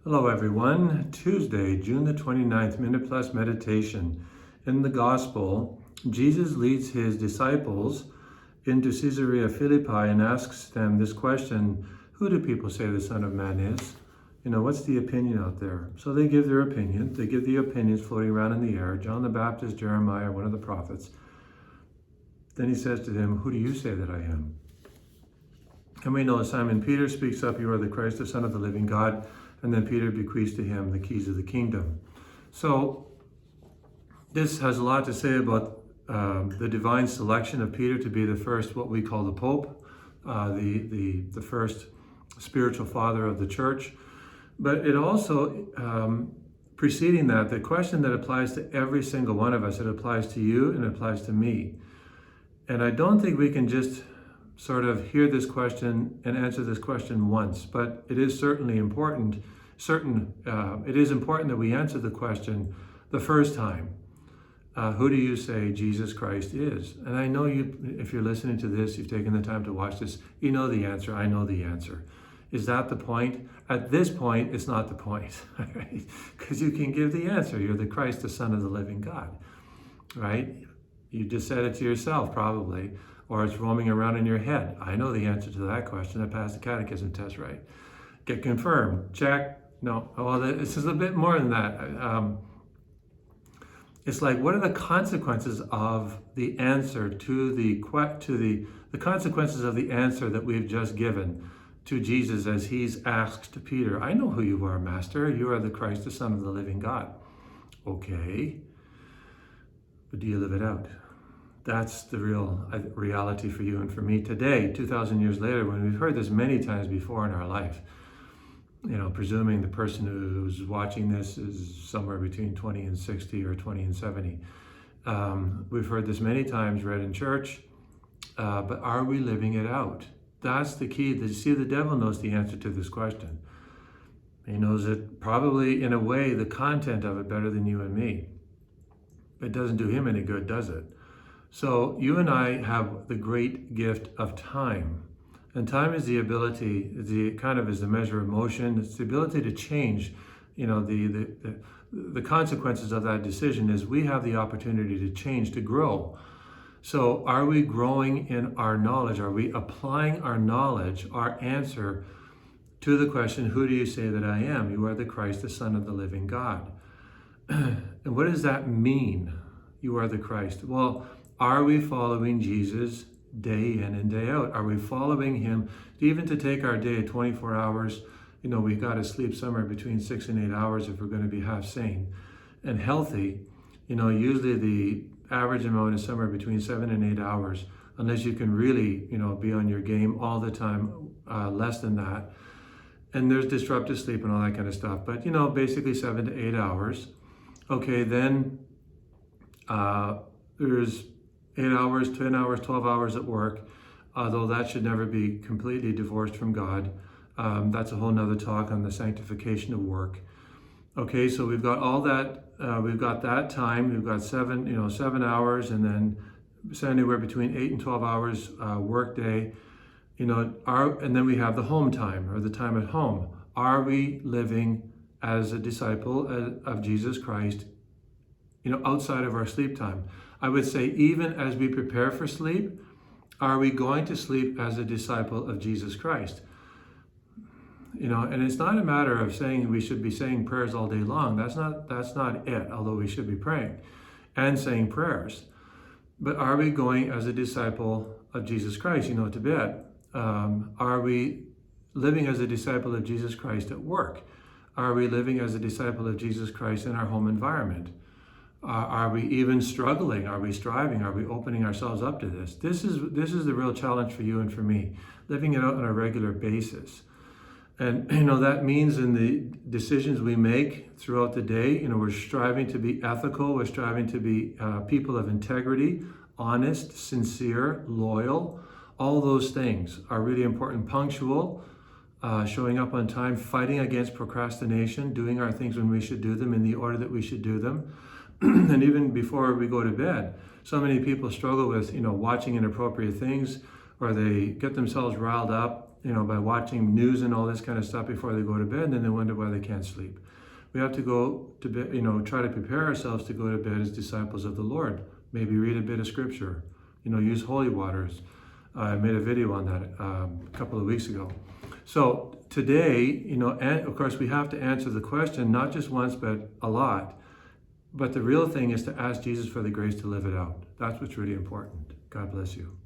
Hello everyone. Tuesday, June the 29th, Minute Plus Meditation. In the Gospel, Jesus leads his disciples into Caesarea Philippi and asks them this question: who do people say the Son of Man is? What's the opinion out there? So they give their opinion. They give the opinions floating around in the air. John the Baptist, Jeremiah, one of the prophets. Then he says to them, who do you say that I am? And we know Simon Peter speaks up, you are the Christ, the Son of the living God. And then Peter bequeaths to him the keys of the kingdom. So this has a lot to say about the divine selection of Peter to be the first, what we call the Pope, the first spiritual father of the church. But it also, preceding that, the question that applies to every single one of us, it applies to you and it applies to me. And I don't think we can just sort of hear this question and answer this question once, but it is certainly important. It is important that we answer the question the first time. Who do you say Jesus Christ is? And I know you, if you're listening to this, you've taken the time to watch this, you know the answer. I know the answer. Is that the point? At this point, it's not the point, right? Because you can give the answer. You're the Christ, the Son of the living God, right? You just said it to yourself, probably. Or it's roaming around in your head. I know the answer to that question. I passed the catechism test, right? Get confirmed. Check. No. Well, this is a bit more than that. It's like, what are the consequences of the answer to the consequences of the answer that we've just given to Jesus as he's asked Peter? I know who you are, Master. You are the Christ, the Son of the living God. Okay. But do you live it out? That's the real reality for you and for me today, 2,000 years later, when we've heard this many times before in our life. Presuming the person who's watching this is somewhere between 20 and 60 or 20 and 70. We've heard this many times read in church, but are we living it out? That's the key. You see, the devil knows the answer to this question. He knows it probably, in a way, the content of it better than you and me. It doesn't do him any good, does it? So you and I have the great gift of time. And time is the ability, is the measure of motion. It's the ability to change. The consequences of that decision is we have the opportunity to change, to grow. So are we growing in our knowledge? Are we applying our knowledge, our answer to the question, who do you say that I am? You are the Christ, the Son of the living God. And what does that mean? You are the Christ. Well, are we following Jesus day in and day out? Are we following him even to take our day 24 hours? We've got to sleep somewhere between 6 and 8 hours if we're going to be half sane and healthy. Usually the average amount is somewhere between 7 and 8 hours, unless you can really, be on your game all the time, less than that. And there's disruptive sleep and all that kind of stuff. But, basically 7 to 8 hours. Okay, then there's 8 hours, 10 hours, 12 hours at work, although that should never be completely divorced from God. That's a whole nother talk on the sanctification of work. Okay, so we've got all that, we've got that time, we've got 7 hours, and then anywhere between 8 and 12 hours work day, and then we have the home time, or the time at home. Are we living as a disciple of Jesus Christ, outside of our sleep time? I would say, even as we prepare for sleep, are we going to sleep as a disciple of Jesus Christ? And it's not a matter of saying we should be saying prayers all day long. That's not it, although we should be praying and saying prayers. But are we going as a disciple of Jesus Christ, to bed? Are we living as a disciple of Jesus Christ at work? Are we living as a disciple of Jesus Christ in our home environment? Are we even struggling? Are we striving? Are we opening ourselves up to this? This is the real challenge for you and for me, living it out on a regular basis. And, that means in the decisions we make throughout the day, we're striving to be ethical. We're striving to be people of integrity, honest, sincere, loyal. All those things are really important. Punctual, showing up on time, fighting against procrastination, doing our things when we should do them in the order that we should do them. And even before we go to bed, so many people struggle with, watching inappropriate things, or they get themselves riled up by watching news and all this kind of stuff before they go to bed, and then they wonder why they can't sleep. We have to go to bed, try to prepare ourselves to go to bed as disciples of the Lord. Maybe read a bit of scripture, use holy waters. I made a video on that a couple of weeks ago. So today, and of course we have to answer the question, not just once, but a lot. But the real thing is to ask Jesus for the grace to live it out. That's what's really important. God bless you.